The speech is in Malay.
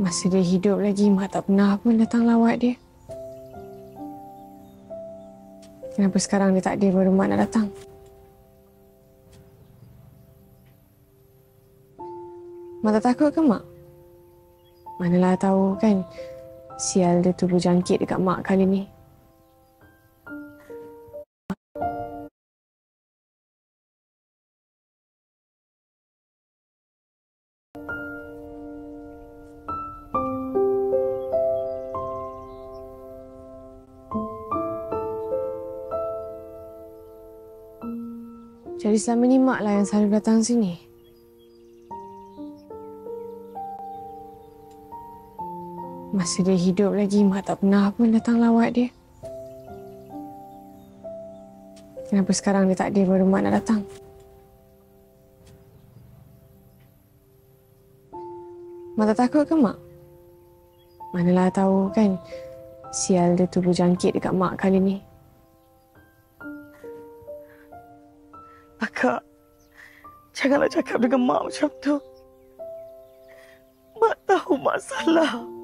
Masa dia hidup lagi, Mak tak pernah pun datang lawat dia. Kenapa sekarang dia tak ada baru Mak nak datang? Mak tak takut ke, Mak? Manalah tahu kan, sial dia tu berjangkit dekat Mak kali ni. Jadi selama ni Mak lah yang selalu datang sini. Masa dia hidup lagi, Mak tak pernah pun datang lawat dia. Kenapa sekarang dia tak ada baru Mak nak datang? Mak tak takut ke, Mak? Manalah tahu kan, sial dia tu berjangkit dekat Mak kali ni. Akak, janganlah cakap dengan Mak macam tu. Mak tahu Mak salah.